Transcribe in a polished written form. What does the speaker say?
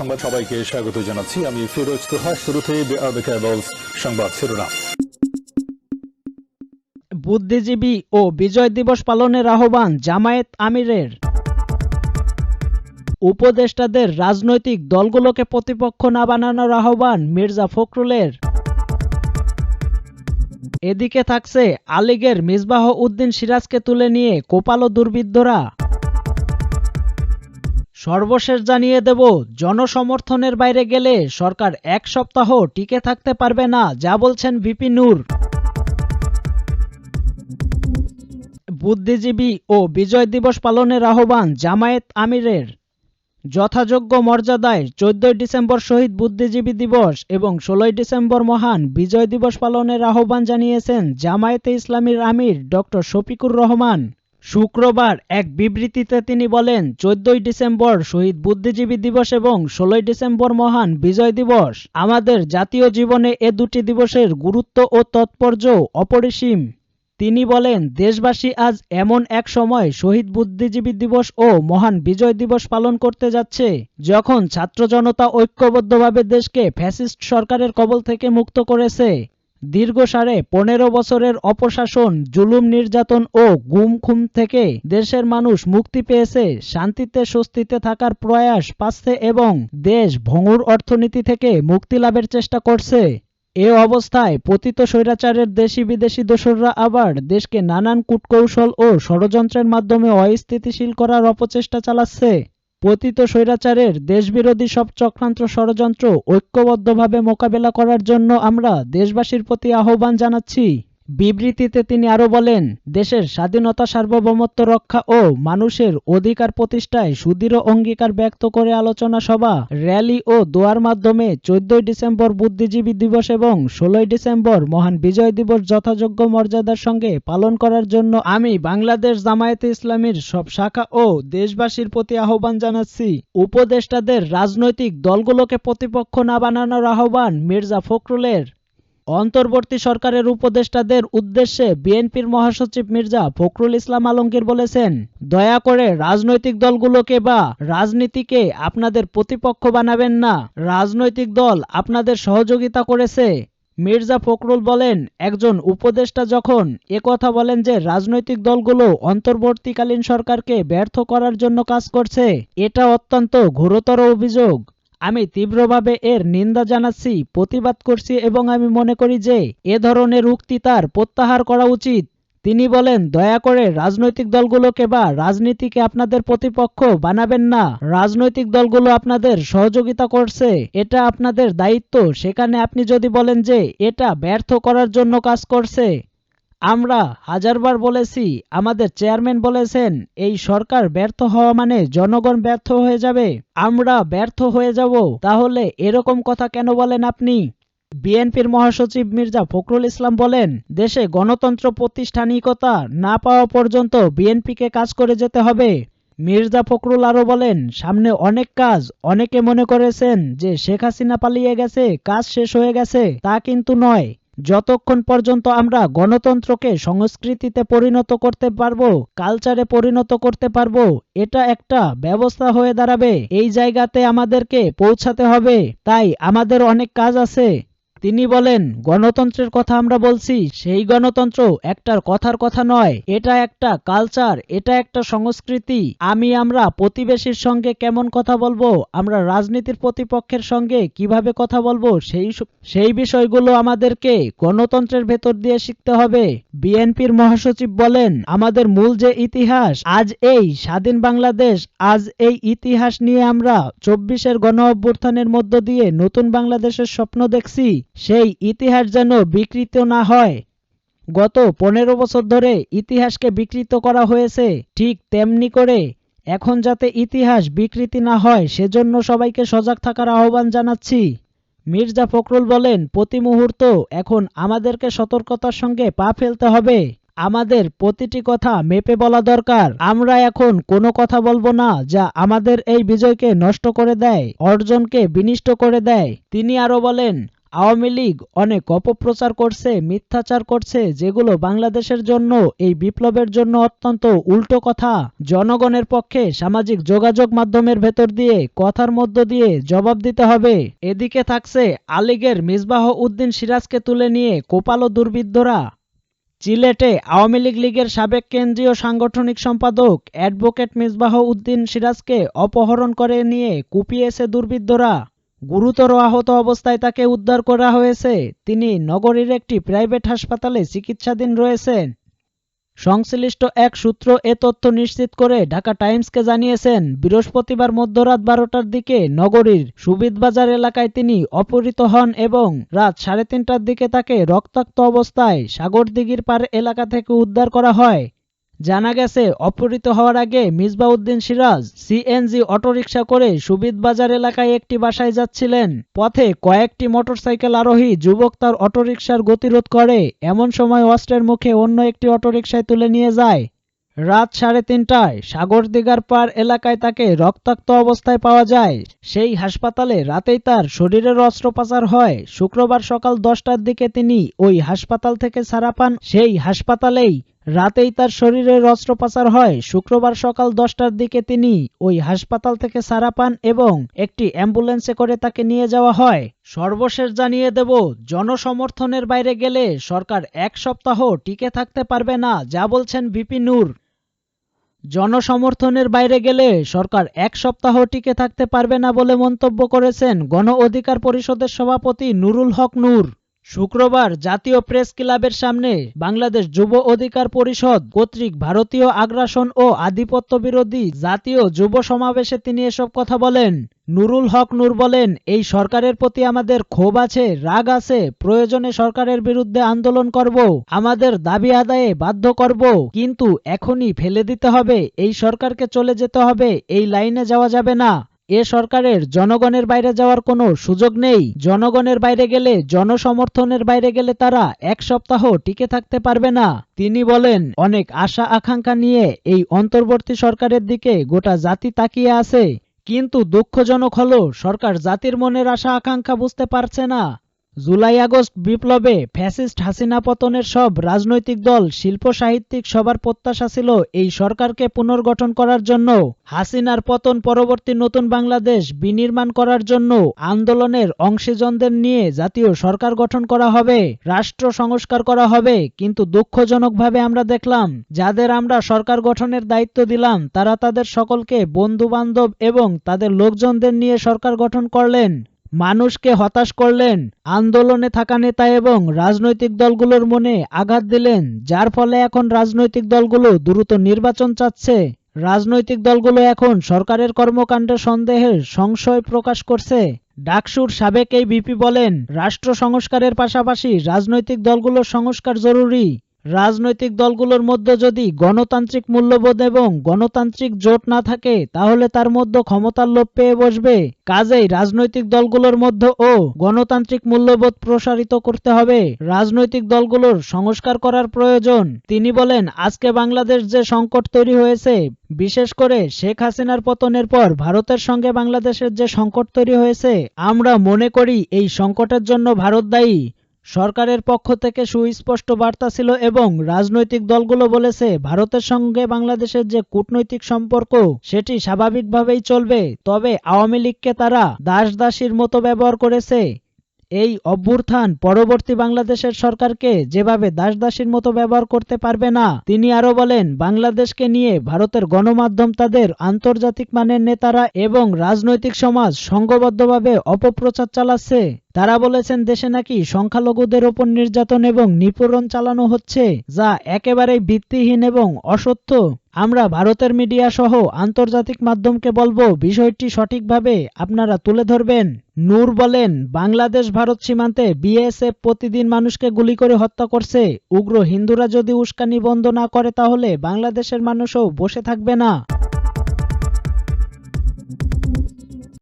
সংবাদ সবাইকে স্বাগত জানাচ্ছি। আমি ফিরোজ তোহা। শুরুতে সংবাদ শিরোনাম। বুদ্ধিজীবী ও বিজয় দিবস পালনের আহ্বান জামায়াত আমিরের। উপদেষ্টাদের রাজনৈতিক দলগুলোকে প্রতিপক্ষ না বানানোর আহ্বান মির্জা ফখরুলের। এদিকে থাকছে আলীগের মিসবাহ উদ্দিন সিরাজকে তুলে নিয়ে কোপালো দুর্বৃত্তরা। সর্বশেষ জানিয়ে দেব, জনসমর্থনের বাইরে গেলে সরকার এক সপ্তাহ টিকে থাকতে পারবে না, যা বলছেন ভিপি নূর। বুদ্ধিজীবী ও বিজয় দিবস পালনের আহ্বান জামায়াত আমিরের। যথাযোগ্য মর্যাদায় 14 ডিসেম্বর শহীদ বুদ্ধিজীবী দিবস এবং 16 ডিসেম্বর মহান বিজয় দিবস পালনের আহ্বান জানিয়েছেন জামায়াতে ইসলামীর আমির ডক্টর শফিকুর রহমান। শুক্রবার এক বিবৃতিতে তিনি বলেন, 14 ডিসেম্বর শহীদ বুদ্ধিজীবী দিবস এবং 16 ডিসেম্বর মহান বিজয় দিবস আমাদের জাতীয় জীবনে এ দুটি দিবসের গুরুত্ব ও তাৎপর্য অপরিসীম। তিনি বলেন, দেশবাসী আজ এমন এক সময় শহীদ বুদ্ধিজীবী দিবস ও মহান বিজয় দিবস পালন করতে যাচ্ছে, যখন ছাত্র জনতা ঐক্যবদ্ধভাবে দেশকে ফ্যাসিস্ট সরকারের কবল থেকে মুক্ত করেছে। দীর্ঘ 15.5 বছরের অপশাসন, জুলুম, নির্যাতন ও গুম খুম থেকে দেশের মানুষ মুক্তি পেয়েছে, শান্তিতে স্বস্তিতে থাকার প্রয়াস পাচ্ছে এবং দেশ ভঙ্গুর অর্থনীতি থেকে মুক্তি লাভের চেষ্টা করছে। এ অবস্থায় পতিত স্বৈরাচারের দেশি বিদেশি দোসররা আবার দেশকে নানান কূটকৌশল ও ষড়যন্ত্রের মাধ্যমে অস্থিতিশীল করার অপচেষ্টা চালাচ্ছে। পতিত স্বৈরাচারের দেশবিরোধী সব চক্রান্ত ষড়যন্ত্র ঐক্যবদ্ধভাবে মোকাবেলা করার জন্য আমরা দেশবাসীর প্রতি আহ্বান জানাচ্ছি। বিবৃতিতে তিনি আরো বলেন, দেশের স্বাধীনতা, সার্বভৌমত্ব রক্ষা ও মানুষের অধিকার প্রতিষ্ঠায় সুদৃঢ় অঙ্গীকার ব্যক্ত করে আলোচনা সভা, র্যালি ও দোয়ার মাধ্যমে 14 ডিসেম্বর বুদ্ধিজীবী দিবস এবং 16 ডিসেম্বর মহান বিজয় দিবস যথাযোগ্য মর্যাদার সঙ্গে পালন করার জন্য আমি বাংলাদেশ জামায়াতে ইসলামীর সব শাখা ও দেশবাসীর প্রতি আহ্বান জানাচ্ছি। উপদেষ্টাদের রাজনৈতিক দলগুলোকে প্রতিপক্ষ না বানানোর আহ্বান মির্জা ফখরুলের। অন্তর্বর্তী সরকারের উপদেষ্টাদের উদ্দেশ্যে বিএনপির মহাসচিব মির্জা ফখরুল ইসলাম আলমগীর বলেছেন, দয়া করে রাজনৈতিক দলগুলোকে বা রাজনীতিকে আপনাদের প্রতিপক্ষ বানাবেন না। রাজনৈতিক দল আপনাদের সহযোগিতা করেছে। মির্জা ফখরুল বলেন, একজন উপদেষ্টা যখন একথা বলেন যে রাজনৈতিক দলগুলো অন্তর্বর্তীকালীন সরকারকে ব্যর্থ করার জন্য কাজ করছে, এটা অত্যন্ত ঘোরতর অভিযোগ। আমি তীব্রভাবে এর নিন্দা জানাচ্ছি, প্রতিবাদ করছি এবং আমি মনে করি যে এ ধরনের উক্তি তার প্রত্যাহার করা উচিত। তিনি বলেন, দয়া করে রাজনৈতিক দলগুলোকে বা রাজনীতিকে আপনাদের প্রতিপক্ষ বানাবেন না। রাজনৈতিক দলগুলো আপনাদের সহযোগিতা করছে, এটা আপনাদের দায়িত্ব। সেখানে আপনি যদি বলেন যে এটা ব্যর্থ করার জন্য কাজ করছে, আমরা হাজারবার বলেছি, আমাদের চেয়ারম্যান বলেছেন, এই সরকার ব্যর্থ হওয়া মানে জনগণ ব্যর্থ হয়ে যাবে, আমরা ব্যর্থ হয়ে যাব। তাহলে এরকম কথা কেন বলেন আপনি? বিএনপির মহাসচিব মির্জা ফখরুল ইসলাম বলেন, দেশে গণতন্ত্র প্রাতিষ্ঠানিকতা না পাওয়া পর্যন্ত বিএনপিকে কাজ করে যেতে হবে। মির্জা ফখরুল আরো বলেন, সামনে অনেক কাজ। অনেকে মনে করেছেন যে শেখ হাসিনা পালিয়ে গেছে, কাজ শেষ হয়ে গেছে, তা কিন্তু নয়। যতক্ষণ পর্যন্ত আমরা গণতন্ত্রকে সংস্কৃতিতে পরিণত করতে পারবো, কালচারে পরিণত করতে পারবো, এটা একটা ব্যবস্থা হয়ে দাঁড়াবে। এই জায়গাতে আমাদেরকে পৌঁছাতে হবে, তাই আমাদের অনেক কাজ আছে। তিনি বলেন, গণতন্ত্রের কথা আমরা বলছি, সেই গণতন্ত্র একটার কথার কথা নয়, এটা একটা কালচার, এটা একটা সংস্কৃতি। আমরা প্রতিবেশীর সঙ্গে কেমন কথা বলবো, আমরা রাজনীতির প্রতিপক্ষের সঙ্গে কিভাবে কথা বলবো, সেই বিষয়গুলো আমাদেরকে গণতন্ত্রের ভেতর দিয়ে শিখতে হবে। বিএনপির মহাসচিব বলেন, আমাদের মূল যে ইতিহাস, আজ এই স্বাধীন বাংলাদেশ, আজ এই ইতিহাস নিয়ে আমরা 24-এর গণ অভ্যুত্থানের মধ্য দিয়ে নতুন বাংলাদেশের স্বপ্ন দেখছি, সেই ইতিহাস যেন বিকৃত না হয়। গত 15 বছর ধরে ইতিহাসকে বিকৃত করা হয়েছে, ঠিক তেমনি করে এখন যাতে ইতিহাস বিকৃতি না হয় সেজন্য সবাইকে সজাগ থাকার আহ্বান জানাচ্ছি। মির্জা ফখরুল বলেন, প্রতি মুহূর্ত এখন আমাদেরকে সতর্কতার সঙ্গে পা ফেলতে হবে। আমাদের প্রতিটি কথা মেপে বলা দরকার। আমরা এখন কোনো কথা বলবো না যা আমাদের এই বিজয়কে নষ্ট করে দেয়, অর্জনকে বিনষ্ট করে দেয়। তিনি আরো বলেন, আওয়ামী লীগ অনেক অপপ্রচার করছে, মিথ্যাচার করছে, যেগুলো বাংলাদেশের জন্য, এই বিপ্লবের জন্য অত্যন্ত উল্টো কথা। জনগণের পক্ষে সামাজিক যোগাযোগ মাধ্যমের ভেতর দিয়ে, কথার মধ্য দিয়ে জবাব দিতে হবে। এদিকে থাকছে আলীগের মিসবাহ উদ্দিন সিরাজকে তুলে নিয়ে কোপালো দুর্বৃত্তরা। সিলেটে আওয়ামী লীগের সাবেক কেন্দ্রীয় সাংগঠনিক সম্পাদক অ্যাডভোকেট মিসবাহ উদ্দিন সিরাজকে অপহরণ করে নিয়ে কুপিয়েছে দুর্বৃত্তরা। গুরুতর আহত অবস্থায় তাকে উদ্ধার করা হয়েছে। তিনি নগরীর একটি প্রাইভেট হাসপাতালে চিকিৎসাধীন রয়েছেন। সংশ্লিষ্ট এক সূত্র এ তথ্য নিশ্চিত করে ঢাকা টাইমসকে জানিয়েছেন, বৃহস্পতিবার মধ্যরাত 12টার দিকে নগরীর সুবিদবাজার এলাকায় তিনি অপহৃত হন এবং রাত 3:30টার দিকে তাকে রক্তাক্ত অবস্থায় সাগরদিঘির পার এলাকা থেকে উদ্ধার করা হয়। জানা গেছে, অপহৃত হওয়ার আগে মিসবাহউদ্দিন সিরাজ সিএনজি অটোরিকশা করে সুবিদবাজার এলাকায় একটি বাসায় যাচ্ছিলেন। পথে কয়েকটি মোটরসাইকেল আরোহী যুবক তার অটোরিকশার গতিরোধ করে, এমন সময় অস্ত্রের মুখে অন্য একটি অটোরিকশায় তুলে নিয়ে যায়। রাত 3:30টায় সাগরদিঘার পার এলাকায় তাকে রক্তাক্ত অবস্থায় পাওয়া যায়। সেই হাসপাতালে রাতেই তার শরীরের অস্ত্রোপচার হয়। শুক্রবার সকাল 10টার দিকে তিনি ওই হাসপাতাল থেকে ছাড়া পান। সেই হাসপাতালেই রাতেই তার শরীরের অস্ত্রোপচার হয়। শুক্রবার সকাল 10টার দিকে তিনি ওই হাসপাতাল থেকে ছাড়া পান এবং একটি অ্যাম্বুলেন্সে করে তাকে নিয়ে যাওয়া হয়। সর্বশেষ জানিয়ে দেব, জনসমর্থনের বাইরে গেলে সরকার 1 সপ্তাহ টিকে থাকতে পারবে না, যা বলছেন ভিপি নূর। জনসমর্থনের বাইরে গেলে সরকার 1 সপ্তাহ টিকে থাকতে পারবে না বলে মন্তব্য করেছেন গণ অধিকার পরিষদের সভাপতি নুরুল হক নূর। শুক্রবার জাতীয় প্রেস ক্লাবের সামনে বাংলাদেশ যুব অধিকার পরিষদ কর্তৃক ভারতীয় আগ্রাসন ও আধিপত্য বিরোধী জাতীয় যুব সমাবেশে তিনি এসব কথা বলেন। নুরুল হক নূর বলেন, এই সরকারের প্রতি আমাদের ক্ষোভ আছে, রাগ আছে, প্রয়োজনে সরকারের বিরুদ্ধে আন্দোলন করব, আমাদের দাবি আদায়ে বাধ্য করব, কিন্তু এখনই ফেলে দিতে হবে, এই সরকারকে চলে যেতে হবে, এই লাইনে যাওয়া যাবে না। এ সরকারের জনগণের বাইরে যাওয়ার কোনো সুযোগ নেই। জনগণের বাইরে গেলে, জনসমর্থনের বাইরে গেলে তারা 1 সপ্তাহ টিকে থাকতে পারবে না। তিনি বলেন, অনেক আশা আকাঙ্ক্ষা নিয়ে এই অন্তর্বর্তী সরকারের দিকে গোটা জাতি তাকিয়ে আছে, কিন্তু দুঃখজনক হলো সরকার জাতির মনের আশা আকাঙ্ক্ষা বুঝতে পারছে না। জুলাই আগস্ট বিপ্লবে ফ্যাসিস্ট হাসিনা পতনের সব রাজনৈতিক দল, শিল্প সাহিত্যিক সবার প্রত্যাশা ছিল এই সরকারকে পুনর্গঠন করার জন্য, হাসিনার পতন পরবর্তী নতুন বাংলাদেশ বিনির্মাণ করার জন্য আন্দোলনের অংশীজনদের নিয়ে জাতীয় সরকার গঠন করা হবে, রাষ্ট্র সংস্কার করা হবে। কিন্তু দুঃখজনকভাবে আমরা দেখলাম, যাদের আমরা সরকার গঠনের দায়িত্ব দিলাম তারা তাদের সকলকে বন্ধু বান্ধব এবং তাদের লোকজনদের নিয়ে সরকার গঠন করলেন, মানুষকে হতাশ করলেন, আন্দোলনে থাকা নেতা এবং রাজনৈতিক দলগুলোর মনে আঘাত দিলেন, যার ফলে এখন রাজনৈতিক দলগুলো দ্রুত নির্বাচন চাচ্ছে। রাজনৈতিক দলগুলো এখন সরকারের কর্মকাণ্ডে সন্দেহের সংশয় প্রকাশ করছে। ডাকসুর সাবেক এই ভিপি বলেন, রাষ্ট্র সংস্কারের পাশাপাশি রাজনৈতিক দলগুলোর সংস্কার জরুরি। রাজনৈতিক দলগুলোর মধ্যে যদি গণতান্ত্রিক মূল্যবোধ এবং গণতান্ত্রিক জোট না থাকে তাহলে তার মধ্যে ক্ষমতার লোভ পেয়ে বসবে। কাজেই রাজনৈতিক দলগুলোর মধ্যেও গণতান্ত্রিক মূল্যবোধ প্রসারিত করতে হবে। রাজনৈতিক দলগুলোর সংস্কার করার প্রয়োজন। তিনি বলেন, আজকে বাংলাদেশ যে সংকট তৈরি হয়েছে, বিশেষ করে শেখ হাসিনার পতনের পর ভারতের সঙ্গে বাংলাদেশের যে সংকট তৈরি হয়েছে, আমরা মনে করি এই সংকটের জন্য ভারত দায়ী। সরকারের পক্ষ থেকে সুস্পষ্ট বার্তা ছিল এবং রাজনৈতিক দলগুলো বলেছে ভারতের সঙ্গে বাংলাদেশের যে কূটনৈতিক সম্পর্ক সেটি স্বাভাবিকভাবেই চলবে, তবে আওয়ামী লীগকে তারা দাস-দাসীর মতো ব্যবহার করেছে। এই অভ্যুত্থান পরবর্তী বাংলাদেশের সরকারকে যেভাবে দাস-দাসীর মতো ব্যবহার করতে পারবে না। তিনি আরো বলেন, বাংলাদেশকে নিয়ে ভারতের গণমাধ্যম, তাদের আন্তর্জাতিক মানের নেতারা এবং রাজনৈতিক সমাজ সংঘবদ্ধভাবে অপপ্রচার চালাচ্ছে। তারা বলেছেন দেশে নাকি সংখ্যালঘুদের ওপর নির্যাতন এবং নিপীড়ন চালানো হচ্ছে, যা একেবারেই ভিত্তিহীন এবং অসত্য। আমরা ভারতের মিডিয়া সহ আন্তর্জাতিক মাধ্যমকে বলবো বিষয়টি সঠিকভাবে আপনারা তুলে ধরবেন। নূর বলেন, বাংলাদেশ ভারত সীমান্তে বিএসএফ প্রতিদিন মানুষকে গুলি করে হত্যা করছে। উগ্র হিন্দুরা যদি উস্কানি বন্ধ না করে তাহলে বাংলাদেশের মানুষও বসে থাকবে না।